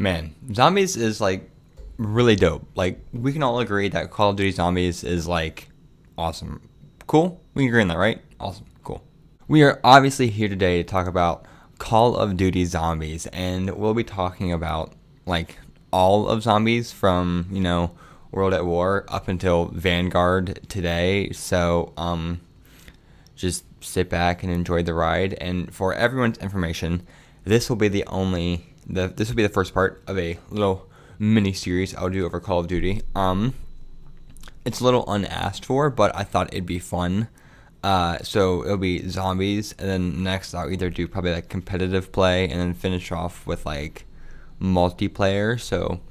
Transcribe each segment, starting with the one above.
Man, zombies is like really dope. Like we can all agree that Call of Duty Zombies is like awesome. Cool? We can agree on that, right? Awesome. Cool. We are obviously here today to talk about Call of Duty Zombies, and we'll be talking about like all of zombies from, World at War up until Vanguard today. So, just sit back and enjoy the ride. And for everyone's information, this will be this will be the first part of a little mini series I'll do over Call of Duty. It's a little unasked for, but I thought it'd be fun. So it'll be zombies, and then next I'll either do probably like competitive play, and then finish off with like multiplayer. So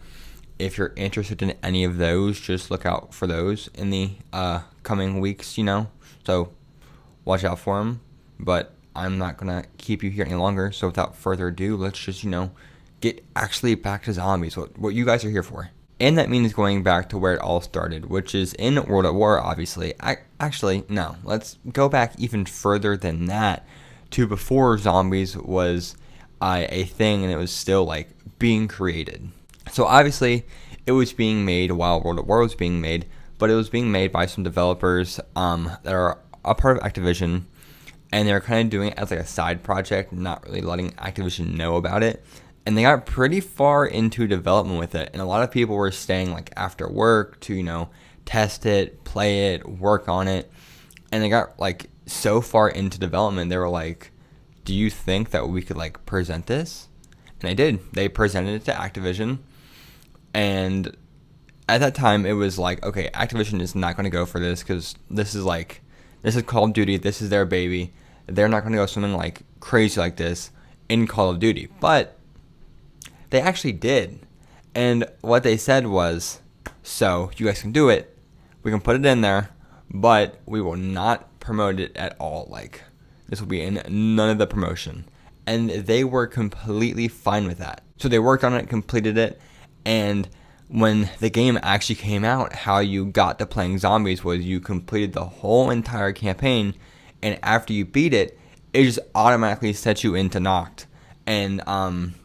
if you're interested in any of those, just look out for those in the coming weeks. So watch out for them. But I'm not gonna keep you here any longer. So without further ado, let's just get actually back to zombies. What you guys are here for. And that means going back to where it all started, which is in World at War, obviously. Actually, no. Let's go back even further than that to before zombies was a thing, and it was still like being created. So obviously, it was being made while World at War was being made, but it was being made by some developers that are a part of Activision, and they're kind of doing it as like a side project, not really letting Activision know about it. And they got pretty far into development with it, and a lot of people were staying like after work to test it, play it, work on it. And they got like so far into development, they were like, do you think that we could like present this? And they did. They presented it to Activision, and at that time it was like, okay, Activision is not going to go for this because this is Call of Duty, this is their baby. They're not going to go something like crazy like this in Call of Duty. But they actually did. And what they said was, so you guys can do it, we can put it in there, but we will not promote it at all. Like, this will be in none of the promotion. And they were completely fine with that. So they worked on it, completed it, and when the game actually came out, how you got to playing zombies was you completed the whole entire campaign, and after you beat it, it just automatically sets you into Knocked. And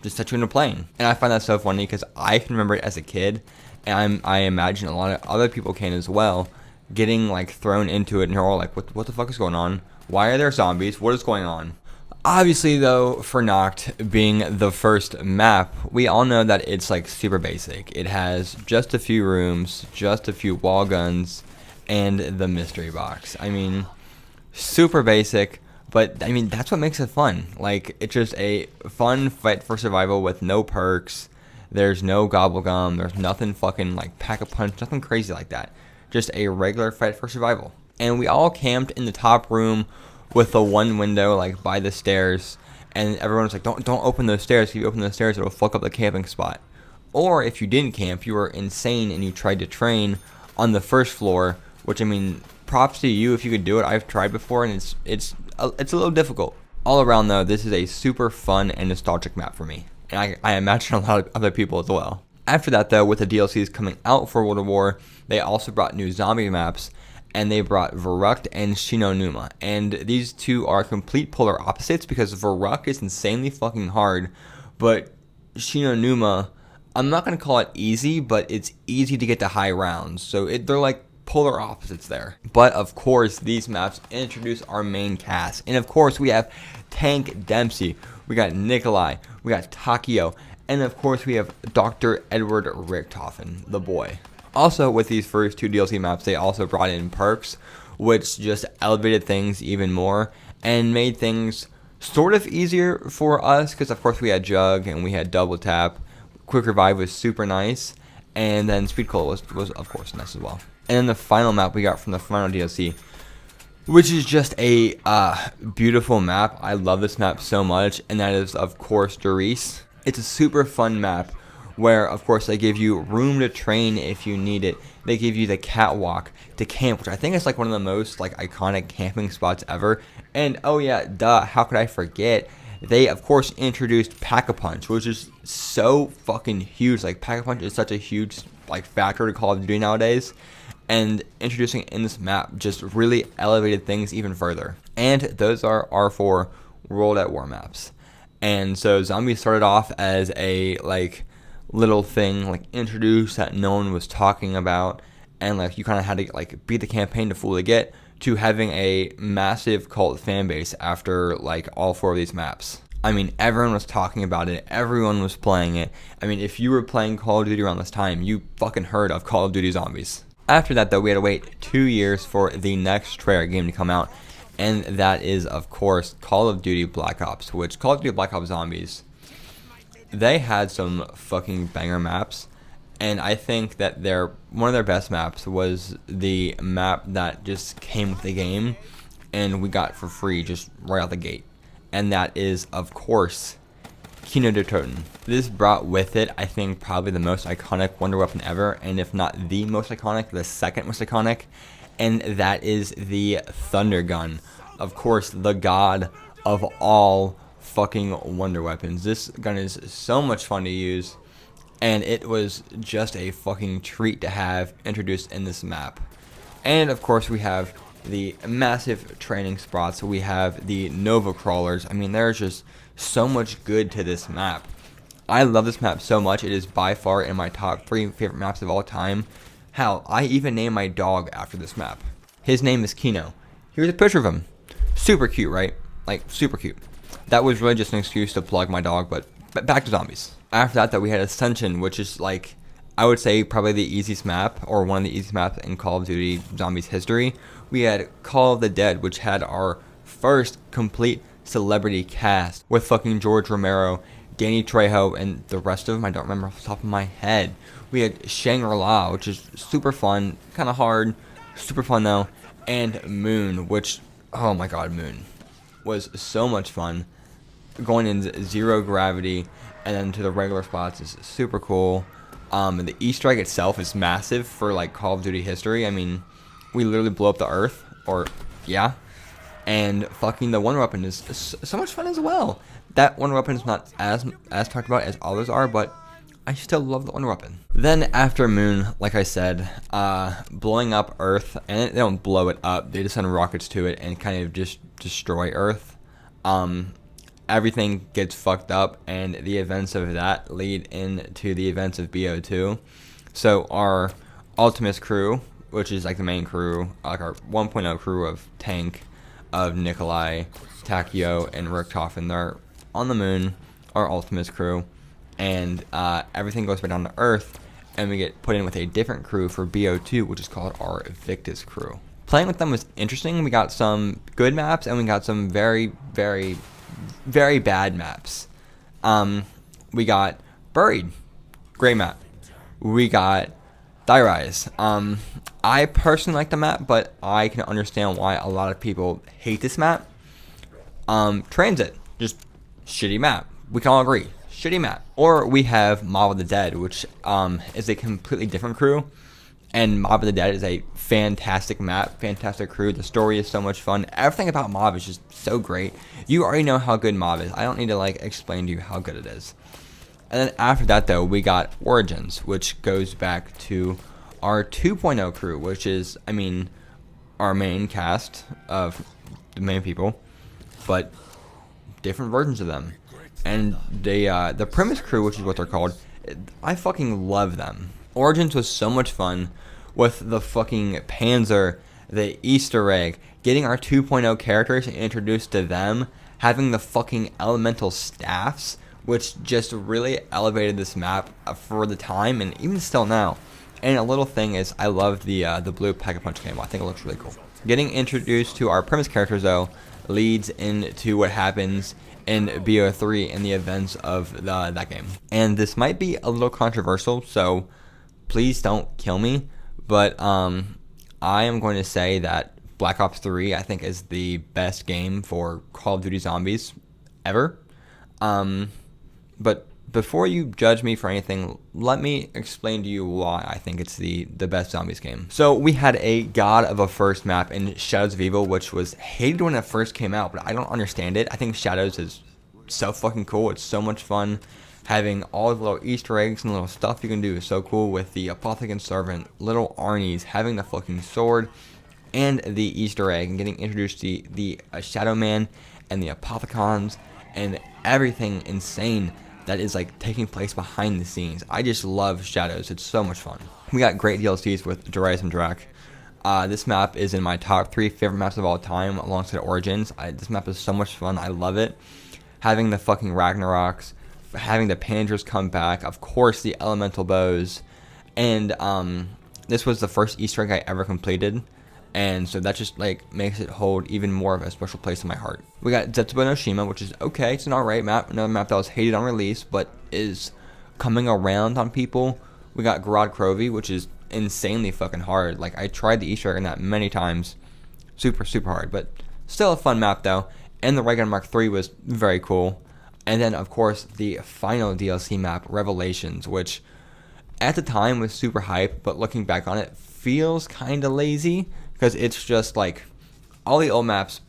just set you into playing. And I find that so funny because I can remember it as a kid, and I imagine a lot of other people can as well, getting like thrown into it, and you're all like, what the fuck is going on? Why are there zombies? What is going on? Obviously though, for Knocked being the first map, we all know that it's like super basic. It has just a few rooms, just a few wall guns, and the mystery box. I mean, super basic. But, I mean, that's what makes it fun. Like, it's just a fun fight for survival with no perks. There's no gobble gum. There's nothing fucking, like, pack-a-punch. Nothing crazy like that. Just a regular fight for survival. And we all camped in the top room with the one window, like, by the stairs. And everyone was like, don't open those stairs. If you open those stairs, it'll fuck up the camping spot. Or, if you didn't camp, you were insane and you tried to train on the first floor. Which, I mean, props to you if you could do it. I've tried before, and it's a little difficult. All around though, this is a super fun and nostalgic map for me, and I imagine a lot of other people as well. After that though, with the DLCs coming out for World of War, they also brought new zombie maps, and they brought Verrückt and Shinonuma, and these two are complete polar opposites because Verrückt is insanely fucking hard, but Shinonuma, I'm not going to call it easy, but it's easy to get to high rounds, so they're like polar opposites there. But of course, these maps introduce our main cast, and of course we have Tank Dempsey, we got Nikolai, we got Takio, and of course we have Dr. Edward Richthofen, the boy. Also, with these first two DLC maps, they also brought in perks, which just elevated things even more and made things sort of easier for us, because of course we had Jug and we had Double Tap. Quick Revive was super nice, and then Speed Cola was of course nice as well. And then the final map we got from the final DLC, which is just a beautiful map. I love this map so much, and that is, of course, Deuces. It's a super fun map where, of course, they give you room to train if you need it. They give you the catwalk to camp, which I think is like one of the most like iconic camping spots ever. And oh yeah, duh, how could I forget? They, of course, introduced Pack-a-Punch, which is so fucking huge. Like, Pack-a-Punch is such a huge like factor to Call of Duty nowadays. And introducing it in this map just really elevated things even further. And those are our 4 World at War maps. And so Zombies started off as a like little thing like introduced that no one was talking about, and like you kind of had to like beat the campaign to fully get, to having a massive cult fan base after like all 4 of these maps. I mean, everyone was talking about it. Everyone was playing it. I mean, if you were playing Call of Duty around this time, you fucking heard of Call of Duty Zombies. After that, though, we had to wait 2 years for the next Treyarch game to come out, and that is, of course, Call of Duty Black Ops, which Call of Duty Black Ops Zombies, they had some fucking banger maps, and I think that one of their best maps was the map that just came with the game, and we got for free just right out the gate. And that is, of course, Kino der Toten. This brought with it, I think, probably the most iconic wonder weapon ever, and if not the most iconic, the second most iconic, and that is the Thunder Gun. Of course, the god of all fucking wonder weapons. This gun is so much fun to use, and it was just a fucking treat to have introduced in this map. And of course, we have the massive training spots. We have the Nova crawlers. I mean, there's just so much good to this map. I love this map so much. It is by far in my top 3 favorite maps of all time. Hell, I even named my dog after this map. His name is Kino. Here's a picture of him. Super cute, right? Like, super cute. That was really just an excuse to plug my dog, but back to zombies. After that, though, we had Ascension, which is like, I would say probably the easiest map, or one of the easiest maps in Call of Duty Zombies history. We had Call of the Dead, which had our first complete celebrity cast with fucking George Romero, Danny Trejo, and the rest of them I don't remember off the top of my head. We had Shangri-La, which is super fun, kind of hard, super fun though, and Moon, which, oh my god, Moon was so much fun. Going in 0 gravity and then to the regular spots is super cool. The Easter egg itself is massive for like Call of Duty history. I mean, we literally blow up the Earth, or yeah, and fucking the wonder weapon is so much fun as well. That wonder weapon is not as talked about as others are, but I still love the wonder weapon. Then after Moon, like I said, blowing up Earth, and they don't blow it up, they just send rockets to it and kind of just destroy Earth. Everything gets fucked up, and the events of that lead into the events of BO2. So our Ultimus crew, which is like the main crew, like our 1.0 crew of Tank, of Nikolai, Takio, and Richtofen, they're on the moon, our Ultimus crew, and everything goes back down to Earth, and we get put in with a different crew for BO2, which is called our Victus crew. Playing with them was interesting. We got some good maps, and we got some very, very, very bad maps. We got Buried, great map. We got Die Rise. I personally like the map, but I can understand why a lot of people hate this map. Transit, just shitty map. We can all agree, shitty map. Or we have Mob of the Dead, which is a completely different crew. And Mob of the Dead is a fantastic map, fantastic crew. The story is so much fun. Everything about Mob is just so great. You already know how good Mob is. I don't need to like explain to you how good it is. And then after that, though, we got Origins, which goes back to our 2.0 crew, which is, I mean, our main cast of the main people, but different versions of them. And the Premise crew, which is what they're called, I fucking love them. Origins was so much fun with the fucking Panzer, the Easter egg, getting our 2.0 characters introduced to them, having the fucking elemental staffs, which just really elevated this map for the time and even still now. And a little thing is, I love the blue Pack-a-Punch camo. I think it looks really cool. Getting introduced to our Premise characters, though, leads into what happens in BO3 in the events of that game. And this might be a little controversial, so please don't kill me, but I am going to say that Black Ops 3, I think, is the best game for Call of Duty Zombies ever. But before you judge me for anything, let me explain to you why I think it's the best Zombies game. So we had a god of a first map in Shadows of Evil, which was hated when it first came out, but I don't understand it. I think Shadows is so fucking cool. It's so much fun. Having all the little Easter eggs and little stuff you can do is so cool, with the Apothecon Servant, little Arnie's, having the fucking sword, and the Easter egg, and getting introduced to the Shadow Man and the Apothecons, and everything insane. that is like taking place behind the scenes. I just love Shadows. It's so much fun. We got great DLCs with Darius and Drac. This map is in my top 3 favorite maps of all time, alongside Origins. This map is so much fun. I love it. Having the fucking Ragnaroks, having the Panzers come back, of course the Elemental Bows, and this was the first Easter egg I ever completed, and so that just like makes it hold even more of a special place in my heart. We got Zetsubo no Shima, which is okay. It's an alright map. Another map that was hated on release, but is coming around on people. We got Garad Krovi, which is insanely fucking hard. Like, I tried the Easter egg in that many times. Super hard, but still a fun map though. And the Raygun Mark III was very cool. And then, of course, the final DLC map, Revelations, which at the time was super hype, but looking back on it, feels kind of lazy, because it's just like all the old maps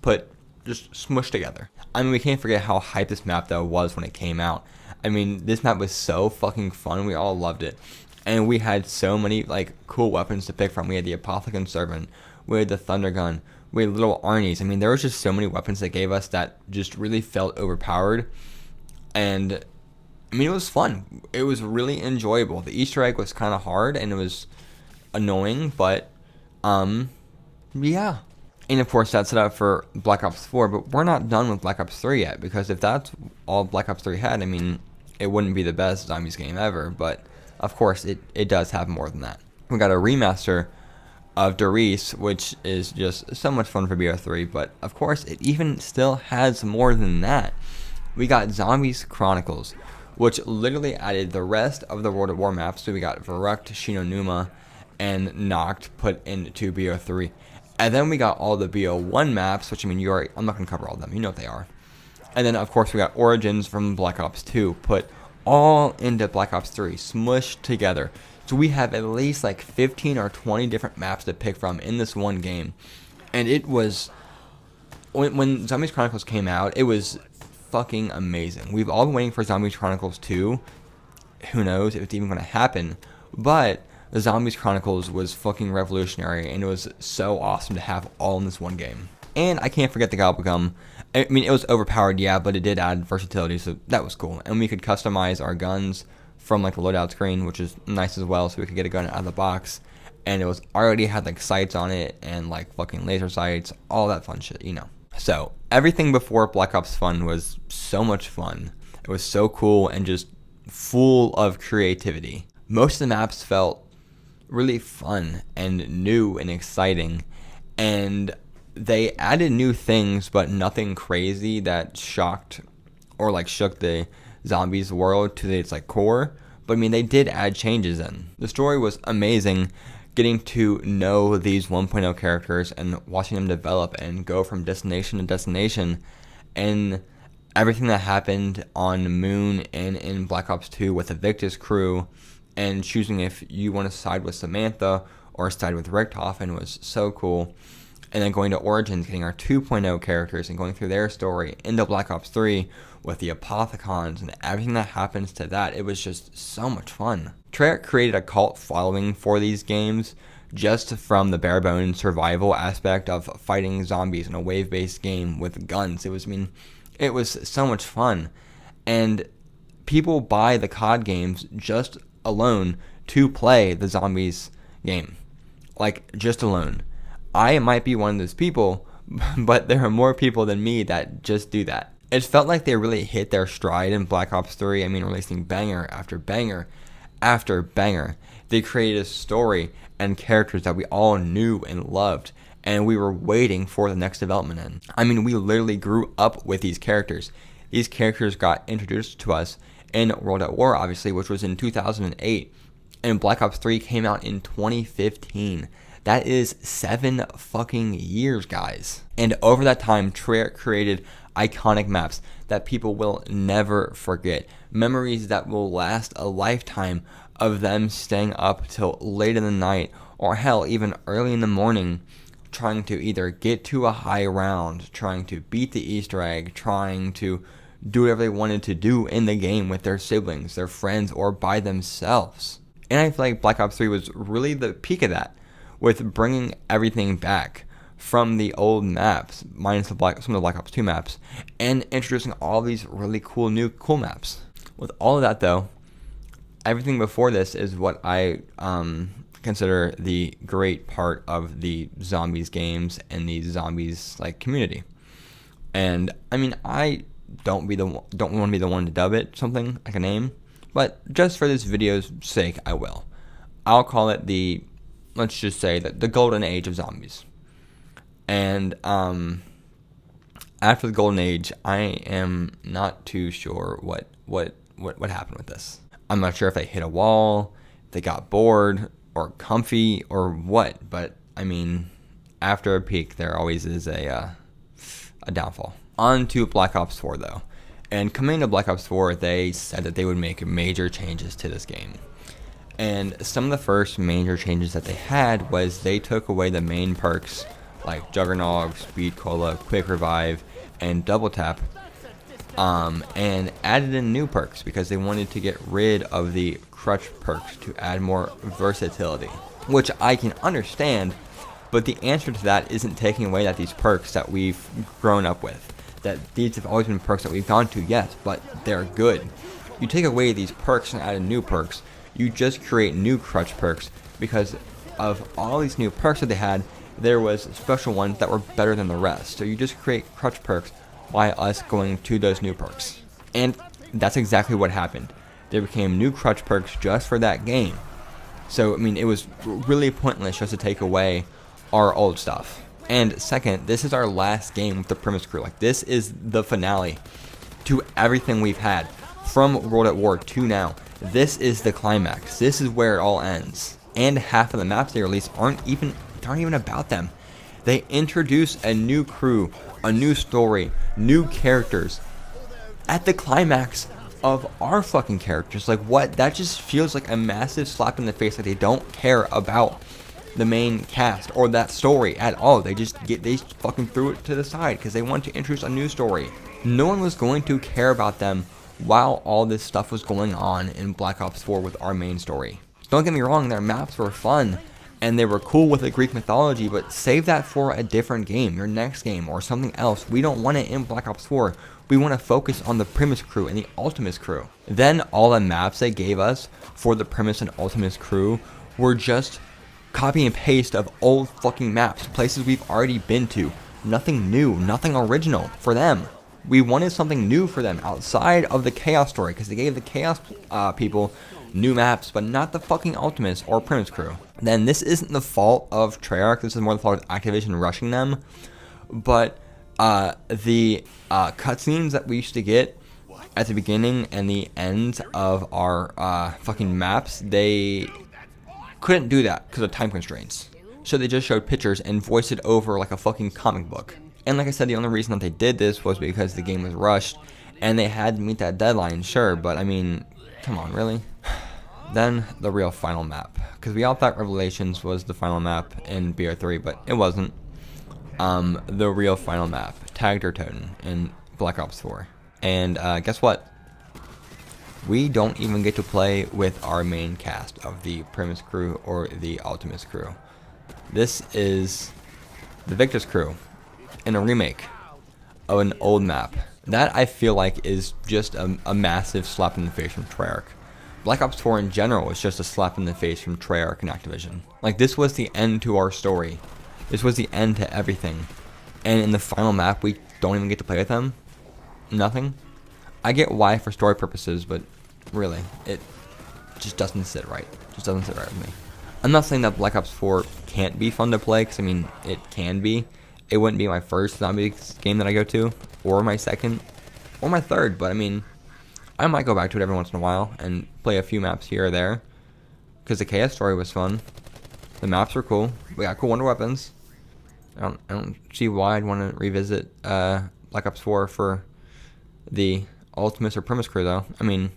just smushed together. I mean, we can't forget how hype this map though was when it came out. I mean, this map was so fucking fun. We all loved it. And we had so many like cool weapons to pick from. We had the Apothicon Servant, we had the Thunder Gun, we had little Arnie's. I mean, there was just so many weapons that gave us that just really felt overpowered. And I mean, it was fun. It was really enjoyable. The Easter egg was kind of hard and it was annoying, but yeah. And of course, that set up for Black Ops 4, but we're not done with Black Ops 3 yet, because if that's all Black Ops 3 had, I mean, it wouldn't be the best zombies game ever, but of course, it does have more than that. We got a remaster of Darius, which is just so much fun for BO3, but of course, it even still has more than that. We got Zombies Chronicles, which literally added the rest of the World at War maps. So we got Verrückt, Shinonuma, and Nacht put into BO3. And then we got all the BO1 maps, which I mean, I'm not going to cover all of them. You know what they are. And then, of course, we got Origins from Black Ops 2 put all into Black Ops 3, smushed together. So we have at least like 15 or 20 different maps to pick from in this one game. And it was, when Zombies Chronicles came out, it was fucking amazing. We've all been waiting for Zombies Chronicles 2. Who knows if it's even going to happen. But the Zombies Chronicles was fucking revolutionary, and it was so awesome to have all in this one game. And I can't forget the Gobblegum. I mean, it was overpowered, yeah, but it did add versatility, so that was cool. And we could customize our guns from like the loadout screen, which is nice as well, so we could get a gun out of the box. And it was already had like sights on it, and like fucking laser sights, all that fun shit, you know. So everything before Black Ops Fun was so much fun. It was so cool and just full of creativity. Most of the maps felt really fun and new and exciting, and they added new things, but nothing crazy that shocked or like shook the zombies world to its like core. But I mean, they did add changes in. The story was amazing, getting to know these 1.0 characters and watching them develop and go from destination to destination, and everything that happened on Moon and in Black Ops 2 with the Victus crew, and choosing if you want to side with Samantha or side with Richthofen was so cool. And then going to Origins, getting our 2.0 characters and going through their story into Black Ops 3 with the Apothicons and everything that happens to that. It was just so much fun. Treyarch created a cult following for these games just from the bare bones survival aspect of fighting zombies in a wave-based game with guns. It was so much fun. And people buy the COD games just alone to play the zombies game. Like, just alone. I might be one of those people, but there are more people than me that just do that. It felt like they really hit their stride in Black Ops 3. I mean, releasing banger after banger after banger. They created a story and characters that we all knew and loved, and we were waiting for the next development in. I mean, we literally grew up with these characters. These characters got introduced to us in World at War, obviously, which was in 2008, and Black Ops 3 came out in 2015. That is 7 fucking years, guys. And over that time, Treyarch created iconic maps that people will never forget. Memories that will last a lifetime of them staying up till late in the night, or hell, even early in the morning, trying to either get to a high round, trying to beat the Easter egg, trying to do whatever they wanted to do in the game with their siblings, their friends, or by themselves. And I feel like Black Ops 3 was really the peak of that, with bringing everything back from the old maps, minus some of the Black Ops 2 maps, and introducing all these really cool new maps. With all of that though, everything before this is what I consider the great part of the zombies games and the zombies like community. And I mean, I don't want to be the one to dub it something like a name, but just for this video's sake, I will. I'll call it let's just say that the golden age of zombies. And after the golden age, I am not too sure what happened with this. I'm not sure if they hit a wall, if they got bored or comfy or what, but I mean, after a peak, there always is a downfall. On to Black Ops 4 though. And coming to Black Ops 4, they said that they would make major changes to this game. And some of the first major changes that they had was they took away the main perks like Juggernog, Speed Cola, Quick Revive, and Double Tap, and added in new perks because they wanted to get rid of the crutch perks to add more versatility, which I can understand, but the answer to that isn't taking away that these perks that we've grown up with, that these have always been perks that we've gone to, yes, but they're good. You take away these perks and add in new perks, you just create new crutch perks because of all these new perks that they had. There was special ones that were better than the rest. So you just create crutch perks by us going to those new perks. And that's exactly what happened. There became new crutch perks just for that game. So, I mean, it was really pointless just to take away our old stuff. And second, this is our last game with the Premise Crew. Like, this is the finale to everything we've had from World at War to now. This is the climax. This is where it all ends. And half of the maps they release aren't even about them. They introduce a new crew, a new story, new characters at the climax of our fucking characters. Like, what? That just feels like a massive slap in the face that they don't care about the main cast or that story at all. They fucking threw it to the side because they want to introduce a new story. No one was going to care about them while all this stuff was going on in Black Ops 4 with our main story. Don't get me wrong, their maps were fun and they were cool with the Greek mythology, but save that for a different game, your next game, or something else. We don't want it in Black Ops 4. We want to focus on the Premise Crew and the Ultimus Crew. Then all the maps they gave us for the Premise and Ultimus Crew were just copy and paste of old fucking maps, places we've already been to. Nothing new, nothing original for them. We wanted something new for them outside of the Chaos story, because they gave the Chaos people new maps, but not the fucking Ultimus or Premise Crew. Then this isn't the fault of Treyarch, this is more the fault of Activision rushing them, but the cutscenes that we used to get at the beginning and the end of our fucking maps, they couldn't do that because of time constraints. So they just showed pictures and voiced it over like a fucking comic book. And like I said, the only reason that they did this was because the game was rushed and they had to meet that deadline, sure, but I mean, come on, really? Then the real final map, because we all thought Revelations was the final map in BR3, but it wasn't. The real final map, Tag der Toten in Black Ops 4. And guess what? We don't even get to play with our main cast of the Premise Crew or the Ultimus Crew. This is the Victus Crew in a remake of an old map. That I feel like is just a massive slap in the face from Treyarch. Black Ops 4 in general is just a slap in the face from Treyarch and Activision. Like, this was the end to our story. This was the end to everything. And in the final map, we don't even get to play with them? Nothing? I get why for story purposes, but really, it just doesn't sit right. It just doesn't sit right with me. I'm not saying that Black Ops 4 can't be fun to play, because I mean, it can be. It wouldn't be my first zombies game that I go to, or my second, or my third, but I mean, I might go back to it every once in a while and play a few maps here or there, because the KS story was fun. The maps were cool. We got cool wonder weapons. I don't see why I'd want to revisit Black Ops 4 for the Ultimus or Premise Crew, though. I mean,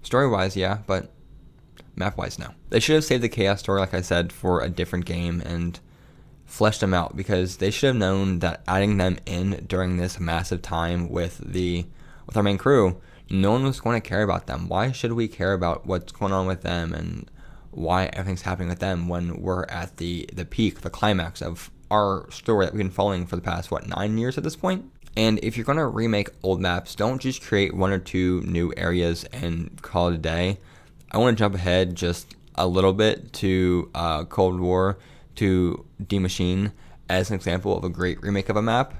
story-wise, yeah, but map-wise, no. They should have saved the Chaos story, like I said, for a different game and fleshed them out, because they should have known that adding them in during this massive time with our main crew, no one was going to care about them. Why should we care about what's going on with them and why everything's happening with them when we're at the peak, the climax of our story that we've been following for the past, 9 years at this point? And if you're going to remake old maps, don't just create 1 or 2 new areas and call it a day. I want to jump ahead just a little bit to Cold War, to D Machine, as an example of a great remake of a map.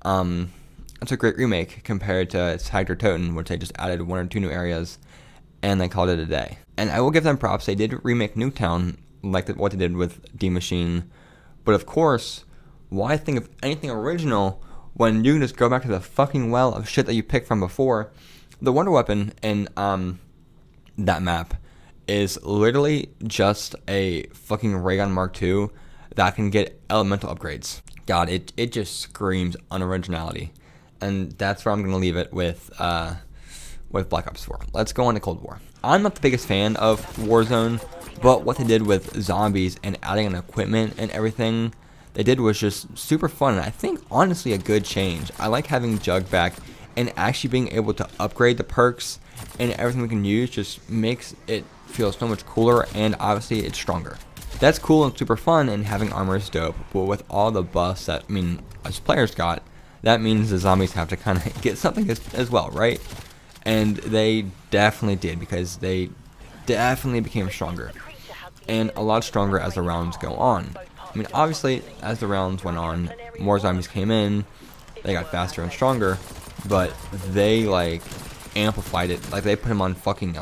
It's a great remake compared to Tastic or Toten, which they just added 1 or 2 new areas and they called it a day. And I will give them props. They did remake Newtown like what they did with D Machine. But of course, why think of anything original when you can just go back to the fucking well of shit that you picked from before? The Wonder Weapon in that map is literally just a fucking ray gun Mark II that can get elemental upgrades. God, it just screams unoriginality. And that's where I'm going to leave it with Black Ops 4. Let's go on to Cold War. I'm not the biggest fan of Warzone, but what they did with zombies and adding an equipment and everything they did was just super fun, and I think honestly a good change. I like having Jug back, and actually being able to upgrade the perks and everything we can use just makes it feel so much cooler, and obviously it's stronger. That's cool and super fun, and having armor is dope, but with all the buffs that, us players got, that means the zombies have to kind of get something as well, right? And they definitely did, because they definitely became stronger, and a lot stronger as the rounds go on. Obviously, as the rounds went on, more zombies came in, they got faster and stronger, but they, amplified it. They put them on fucking,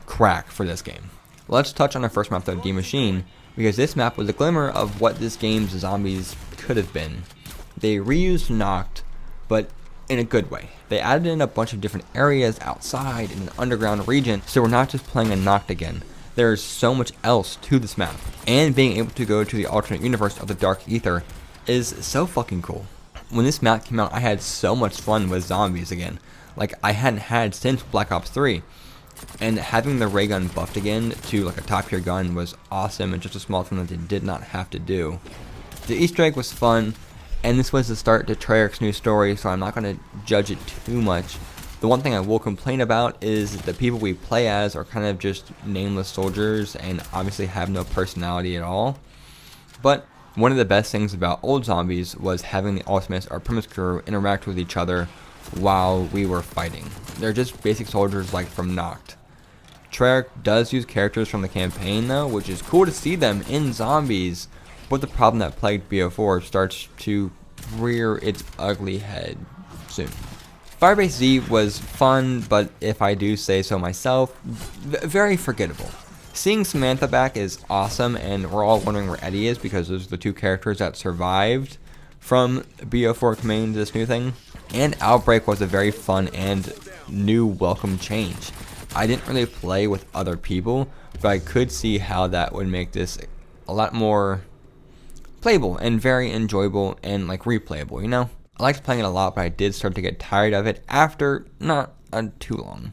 crack for this game. Let's touch on our first map, though, D Machine, because this map was a glimmer of what this game's zombies could have been. They reused Knocked, but in a good way. They added in a bunch of different areas outside in an underground region, so we're not just playing a Knocked again. There's so much else to this map, and being able to go to the alternate universe of the Dark Ether is so fucking cool. When this map came out, I had so much fun with zombies again, like I hadn't had since Black Ops 3, and having the ray gun buffed again to a top tier gun was awesome, and just a small thing that they did not have to do. The Easter egg was fun, and this was the start to Treyarch's new story, so I'm not going to judge it too much. The one thing I will complain about is the people we play as are kind of just nameless soldiers and obviously have no personality at all. But one of the best things about old zombies was having the Ultimates or Primus crew interact with each other while we were fighting. They're just basic soldiers like from Knocked. Treyarch does use characters from the campaign though, which is cool to see them in zombies, but the problem that plagued BO4 starts to rear its ugly head soon. Firebase Z was fun, but if I do say so myself, very forgettable. Seeing Samantha back is awesome, and we're all wondering where Eddie is because those are the 2 characters that survived from BO4 coming to this new thing. And Outbreak was a very fun and new welcome change. I didn't really play with other people, but I could see how that would make this a lot more playable and very enjoyable and replayable, you know? I liked playing it a lot, but I did start to get tired of it after not too long.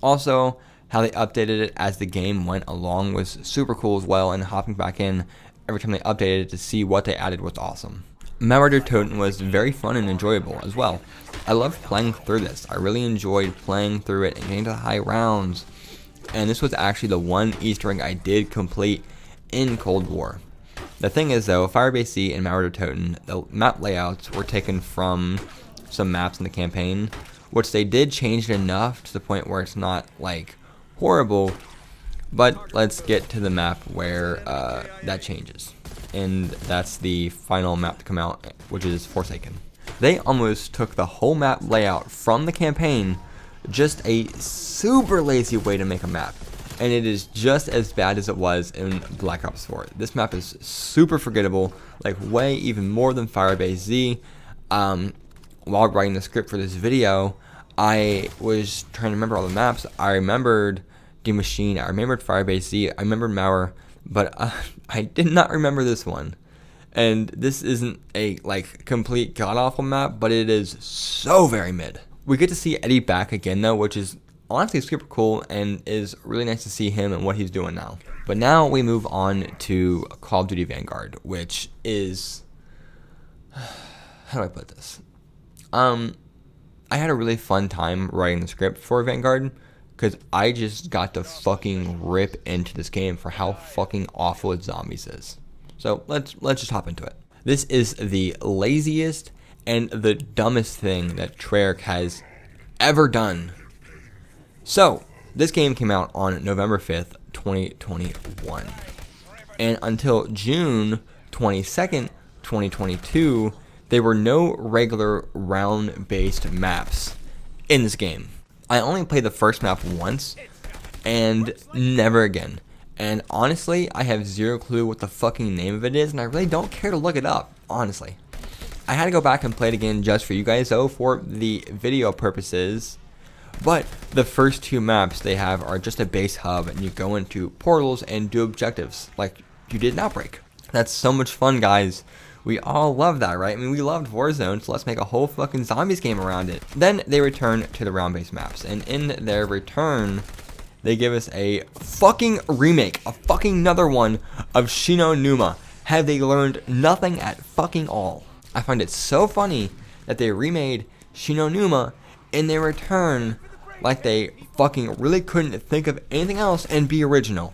Also, how they updated it as the game went along was super cool as well, and hopping back in every time they updated it to see what they added was awesome. Murder Toten was very fun and enjoyable as well. I loved playing through this. I really enjoyed playing through it and getting to the high rounds. And this was actually the one Easter egg I did complete in Cold War. The thing is though, Firebase Z and Murder Toten, the map layouts were taken from some maps in the campaign, which they did change it enough to the point where it's not horrible, but let's get to the map where that changes. And that's the final map to come out, which is Forsaken. They almost took the whole map layout from the campaign, just a super lazy way to make a map. And it is just as bad as it was in Black Ops 4. This map is super forgettable, way even more than Firebase Z. While writing the script for this video, I was trying to remember all the maps. I remembered D Machine, I remembered Firebase Z, I remembered Mauer, but I did not remember this one. And this isn't a complete god-awful map, but it is so very mid. We get to see Eddie back again though, which is honestly super cool and is really nice to see him and what he's doing now. But now we move on to Call of Duty Vanguard, which is, how do I put this? I had a really fun time writing the script for Vanguard because I just got to fucking rip into this game for how fucking awful its zombies is. So let's just hop into it. This is the laziest and the dumbest thing that Treyarch has ever done. So, this game came out on November 5th, 2021. And until June 22nd, 2022, there were no regular round-based maps in this game. I only played the first map once, and never again. And honestly, I have zero clue what the fucking name of it is, and I really don't care to look it up, honestly. I had to go back and play it again just for you guys, though, for the video purposes. But the first two maps they have are just a base hub, and you go into portals and do objectives, like you did in Outbreak. That's so much fun, guys. We all love that, right? I mean, we loved Warzone, so let's make a whole fucking zombies game around it. Then they return to the round-based maps, and in their return, they give us a fucking remake, a fucking another one of Shino Numa. Have they learned nothing at fucking all? I find it so funny that they remade Shino Numa in their return like they fucking really couldn't think of anything else and be original.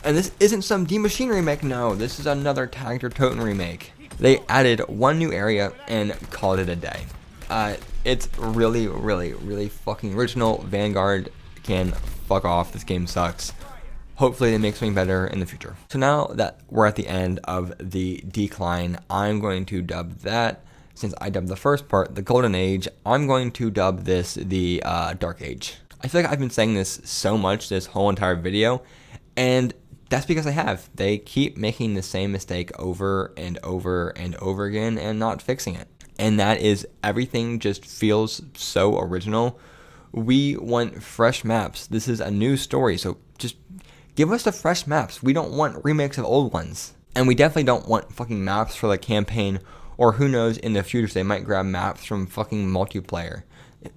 And this isn't some D Machine remake, no, this is another Tagged or Toten remake. They added one new area and called it a day. It's really, really, really fucking original. Vanguard can fuck off, this game sucks. Hopefully they make something better in the future. So now that we're at the end of the decline, I'm going to dub that, since I dubbed the first part the Golden Age, I'm going to dub this the Dark Age. I feel like I've been saying this so much this whole entire video, and that's because I have. They keep making the same mistake over and over and over again and not fixing it. And that is, everything just feels so original. We want fresh maps. This is a new story, so just give us the fresh maps. We don't want remakes of old ones. And we definitely don't want fucking maps for the campaign, or who knows, in the future they might grab maps from fucking multiplayer.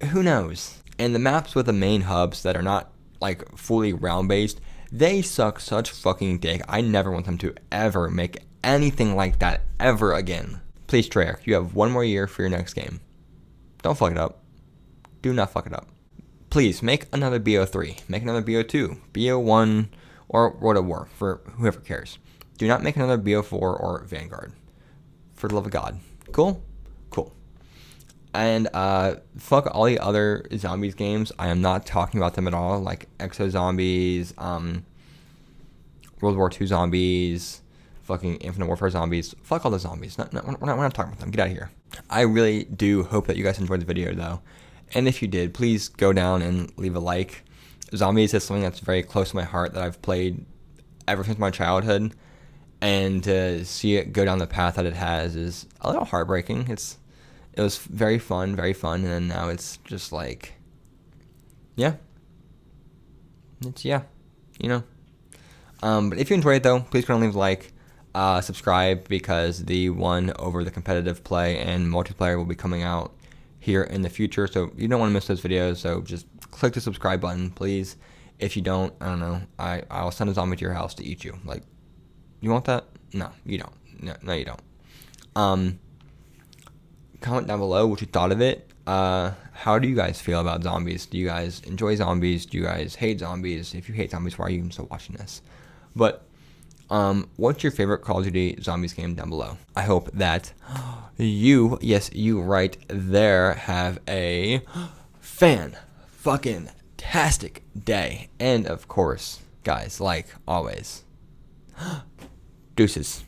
Who knows? And the maps with the main hubs that are not like fully round based, they suck such fucking dick. I never want them to ever make anything like that ever again. Please, Treyarch, you have one more year for your next game. Don't fuck it up. Do not fuck it up. Please, make another BO3. Make another BO2. BO1 or World of War, for whoever cares. Do not make another BO4 or Vanguard. For the love of God. Cool? Cool. And fuck all the other zombies games. I am not talking about them at all, like Exo Zombies, World War II Zombies, fucking Infinite Warfare Zombies. Fuck all the zombies. We're not talking about them. Get out of here. I really do hope that you guys enjoyed the video, though. And if you did, please go down and leave a like. Zombies is something that's very close to my heart that I've played ever since my childhood. And to see it go down the path that it has is a little heartbreaking. It was very fun, and then now it's just like, yeah. It's, yeah, you know. But if you enjoyed it, though, please go and leave a like, subscribe, because the one over the competitive play and multiplayer will be coming out here in the future, so you don't want to miss those videos, so just click the subscribe button, please. If you don't, I don't know, I'll send a zombie to your house to eat you. Like, you want that? No, you don't. No, you don't. Comment down below what you thought of it. How do you guys feel about zombies? Do you guys enjoy zombies? Do you guys hate zombies? If you hate zombies, why are you even still watching this? But what's your favorite Call of Duty Zombies game down below? I hope that you, yes, you right there, have a fan-fucking-tastic day. And of course, guys, like always, deuces.